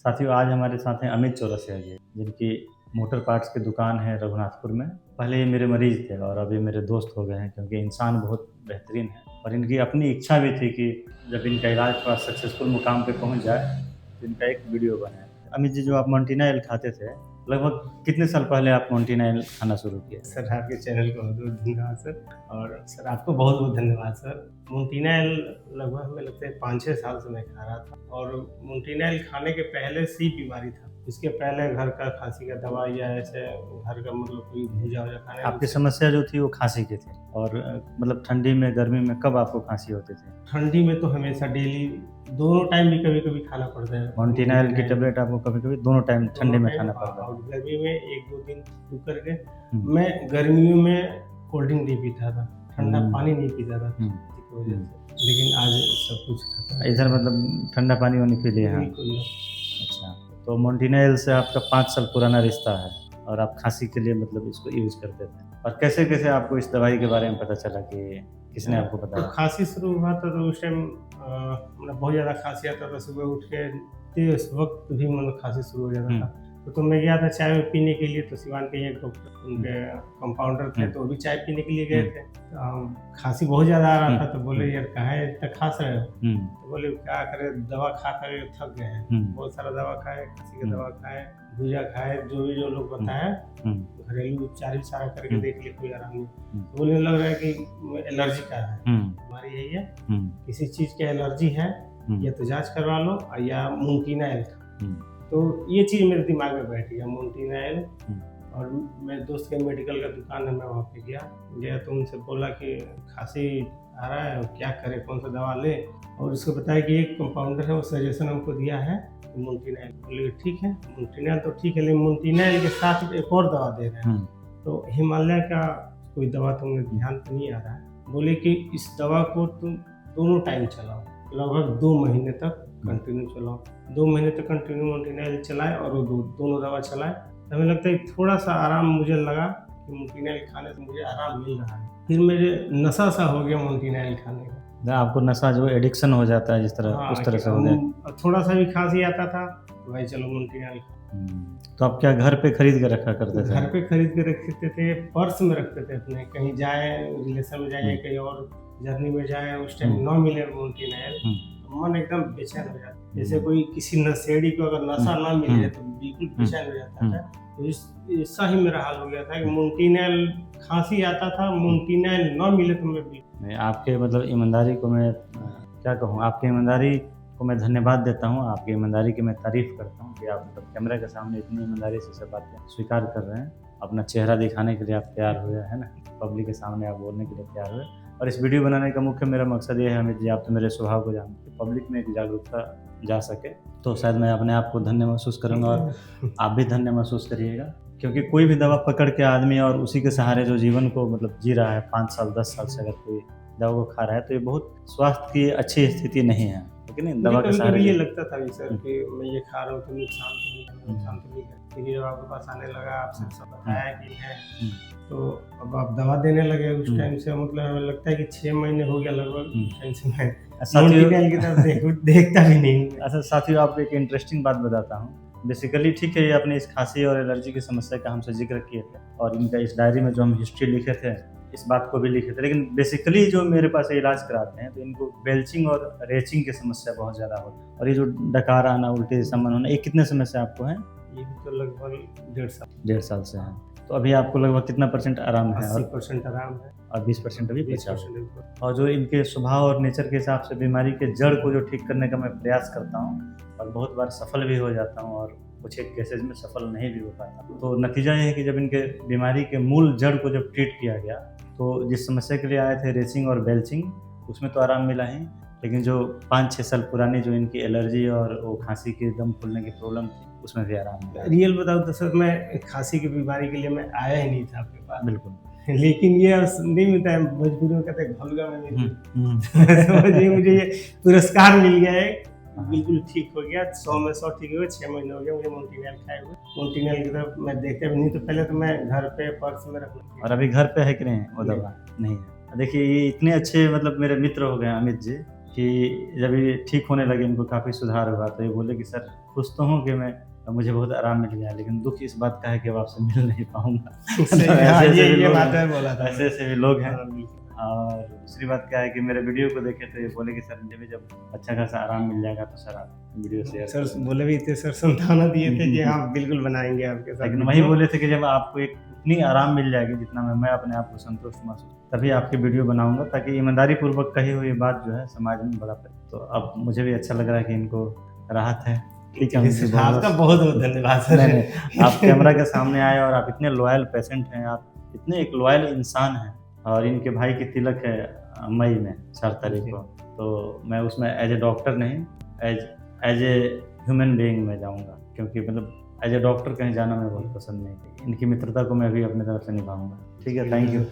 साथियों, आज हमारे साथ हैं अमित चौरसिया जी, जिनकी मोटर पार्ट्स की दुकान है रघुनाथपुर में। पहले ये मेरे मरीज़ थे और अभी मेरे दोस्त हो गए हैं, क्योंकि इंसान बहुत बेहतरीन है और इनकी अपनी इच्छा भी थी कि जब इनका इलाज थोड़ा सक्सेसफुल मुकाम पे पहुँच जाए, तो इनका एक वीडियो बनाए। अमित जी, जो आप मोंटीना एल खाते थे, लगभग कितने साल पहले आप मोंटीना एल खाना शुरू किए? सर, आपके चैनल को बहुत-बहुत धन्यवाद सर, और सर आपको बहुत-बहुत धन्यवाद सर। मोंटीना एल लगभग हमें लगता है 5-6 साल से मैं खा रहा था, और मोंटीना एल खाने के पहले से ही बीमारी था। इसके पहले घर का खांसी का दवा या ऐसे घर का मतलब कोई भूजा-वूजा खाने। आपकी समस्या जो थी वो खाँसी की थी, और मतलब ठंडी में, गर्मी में कब आपको खाँसी होती थी? ठंडी में तो हमेशा डेली दोनों टाइम भी कभी-कभी खाना पड़ता है। मोंटीना एल की टेबलेट आपको कभी-कभी दोनों टाइम ठंडी में खाना पड़ता है। और गर्मी में 1-2 दिन रुक करके हुँ। मैं गर्मियों में कोल्ड ड्रिंक नहीं पीता था, ठंडा पानी नहीं पीता था की वजह से। लेकिन आज सब कुछ खत्म है। इधर मतलब ठंडा पानी वानी पी लिए हैं? बिल्कुल। अच्छा, तो मोंटीना एल से आपका 5 साल पुराना रिश्ता है और आप खाँसी के लिए मतलब इसको यूज़ करते थे। और कैसे-कैसे आपको इस दवाई के बारे में पता चला, कि किसने आपको तो बताया? खांसी शुरू हुआ था तो उस टाइम मतलब बहुत ज़्यादा खांसी आता था। सुबह उठ के उस वक्त भी मतलब खांसी शुरू हो जाता था। तो मैं गया था चाय पीने के लिए, तो सिवान के एक डॉक्टर उनके कंपाउंडर थे, तो वो भी चाय पीने के लिए गए थे। खांसी बहुत ज़्यादा आ रहा था, तो बोले यार काहे इतना खांस रहे हो? तो बोले क्या करें, दवा खा कर थक गए हैं। बहुत सारा दवा खाए, खांसी का दवा खाए, भूजा खाए, जो लोग बताए, घरेलू उपचार भी सारा करके देख लिए, कोई आराम नहीं। तो बोलने लग रहा है कि एलर्जी का है, बीमारी यही है, किसी चीज़ की एलर्जी है, या तो जांच करवा लो या मोंटीना एल। तो ये चीज़ मेरे दिमाग में बैठ गया, मोंटीना एल। और मेरे दोस्त के मेडिकल का दुकान है, मैं वहाँ पे गया तो उनसे बोला कि खांसी आ रहा है, क्या करें, कौन सा दवा ले। और उसको बताया कि एक कंपाउंडर है, वो सजेशन हमको दिया है मोंटीना एल। बोले ठीक है, मोंटीना एल तो ठीक है, लेकिन मोंटीना एल के साथ एक और दवा दे रहे हैं। तो हिमालय का कोई दवा तुम्हें ध्यान तो नहीं आ रहा है? बोले कि इस दवा को तुम दोनों टाइम चलाओ, लगभग 2 महीने तक कंटिन्यू चलाओ। 2 महीने तक कंटिन्यू मोंटीना एल चलाए और वो दोनों दवा चलाए। तो हमें लगता है थोड़ा सा आराम मुझे लगा कि मोंटीना एल खाने से मुझे आराम मिल रहा है। फिर मेरे नशा सा हो गया मोंटीना एल खाने का। आपको नशा जो एडिक्शन हो जाता है जिस तरह, हाँ, उस तरह से हो गया। थोड़ा सा भी खांसी आता था तो भाई चलो मोंटीना एल। तो आप क्या घर पे खरीद के रखा करते थे? घर पे खरीद के रखते थे, पर्स में रखते थे अपने, कहीं जाए रिलेशन में जाए, कहीं और जर्नी में जाए, उस टाइम ना मिले मोंटीना एल, मन एकदम बेचैन हो जाता। जैसे कोई किसी नशेड़ी को अगर नशा ना मिले तो बिल्कुल बेचैन हो जाता है। तो ऐसा ही मेरा हाल हो गया था कि मोंटीना एल खांसी आता था, मोंटीना एल ना मिले तो मैं आपके मतलब ईमानदारी को मैं क्या कहूँ, आपकी ईमानदारी को मैं धन्यवाद देता हूँ। आपकी ईमानदारी की मैं तारीफ़ करता हूँ कि आप मतलब कैमरा के सामने इतनी ईमानदारी से सब बातें स्वीकार कर रहे हैं। अपना चेहरा दिखाने के लिए आप तैयार हुए, है ना, पब्लिक के सामने आप बोलने के लिए तैयार हुए। और इस वीडियो बनाने का मुख्य मेरा मकसद ये है, अमित जी, आप तो मेरे स्वभाव को जानते हैं, पब्लिक में एक जागरूकता जा सके, तो शायद मैं अपने आप को धन्य महसूस करूँगा और आप भी धन्य महसूस करिएगा। क्योंकि कोई भी दवा पकड़ के आदमी और उसी के सहारे जो जीवन को मतलब जी रहा है 5 साल 10 साल से, अगर कोई दवा को खा रहा है, तो ये बहुत स्वास्थ्य की अच्छी स्थिति नहीं है, लेकिन नहीं दवा के सहारे। ये लगता था सर कि मैं ये खा रहा हूँ तो नुकसान तो नहीं है। लेकिन जब आपके पास आने लगा, आपसे सब बताया कि है, तो अब आप दवा देने लगे। उस टाइम से मतलब हमें लगता है कि 6 महीने हो गया लगभग, टाइम से मैं मोंटीना एल की तरफ देखता भी नहीं। अच्छा साथियों, आपको एक इंटरेस्टिंग बात बताता हूँ। बेसिकली ठीक है, ये अपनी इस खांसी और एलर्जी की समस्या का हमसे जिक्र किए थे, और इनका इस डायरी में जो हम हिस्ट्री लिखे थे, इस बात को भी लिखे थे। लेकिन बेसिकली जो मेरे पास इलाज कराते हैं, तो इनको बेल्चिंग और रेचिंग की समस्या बहुत ज़्यादा होती है। और ये जो डकार आना, उल्टी संबंध होना, ये कितने समय से आपको है? ये भी तो लगभग 1.5 साल से है। तो अभी आपको लगभग कितना % आराम है? 80% आराम है और 20% अभी बचा है। और जो इनके स्वभाव और नेचर के हिसाब से बीमारी के जड़ को जो ठीक करने का मैं प्रयास करता हूँ, और बहुत बार सफल भी हो जाता हूँ, और कुछ एक केसेज में सफल नहीं भी हो पाता। तो नतीजा ये है कि जब इनके बीमारी के मूल जड़ को जब ट्रीट किया गया, तो जिस समस्या के लिए आए थे रेचिंग और बेल्चिंग, उसमें तो आराम मिला ही, लेकिन जो 5-6 साल पुरानी जो इनकी एलर्जी और वो खांसी की दम फूलने की प्रॉब्लम थी, उसमें भी आराम मिला। रियल बताऊँ तो सर, मैं खांसी की बीमारी के लिए मैं आया ही नहीं था आपके पास। बिल्कुल। लेकिन ये नहीं मिलता है, भोजपुरी में कहते हैं भलगा में मिली। मुझे ये पुरस्कार मिल गया है, बिल्कुल ठीक हो गया, 100 में 100 ठीक हो गया। 6 महीने हो गए मुझे मोंटीना एल खाए हुए। मोंटीना एल की तरफ मैं देखता भी नहीं, तो पहले तो मैं घर पे पर्स में रखना। और अभी घर पे है कि नहीं वो दवा? नहीं है। देखिए, ये इतने अच्छे मतलब मेरे मित्र हो गए अमित जी, कि जब ये ठीक होने लगे, इनको काफ़ी सुधार हुआ, तो ये बोले कि सर खुश तो हूँ कि मुझे बहुत आराम मिल गया, लेकिन दुख इस बात का है कि अब आपसे मिल नहीं पाऊंगा। सही है, हाँ, ये बात है, बोला था ऐसे ऐसे भी लोग हैं। हाँ, बिल्कुल। और दूसरी बात क्या है कि मेरे वीडियो को देखे तो ये बोले कि सर मुझे भी जब अच्छा खासा आराम मिल जाएगा तो सर आप वीडियो शेयर सर करें। बोले भी थे, सर सांत्वना दिए थे कि हाँ बिल्कुल बनाएंगे आपके साथ लेकिन वही बोले थे कि जब आपको एक उतनी आराम मिल जाएगी जितना मैं अपने आप को संतुष्ट महसूस, तभी आपकी वीडियो बनाऊंगा, ताकि ईमानदारी पूर्वक कही हुई बात जो है समाज में बड़ा पड़े। तो अब मुझे भी अच्छा लग रहा है कि इनको राहत है। ठीक है, सर, आपका बहुत बहुत धन्यवाद सर। नहीं, आप कैमरा के सामने आए और आप इतने लॉयल पेशेंट हैं, आप इतने एक लॉयल इंसान हैं। और इनके भाई की तिलक है मई में 4 तारीख को, तो मैं उसमें एज ए डॉक्टर नहीं, एज ए ह्यूमन बीइंग में जाऊंगा, क्योंकि मतलब एज ए डॉक्टर कहीं जाना मैं बहुत पसंद नहीं। इनकी मित्रता को मैं भी अपनी तरफ से निभाऊंगा। ठीक है, थैंक यू।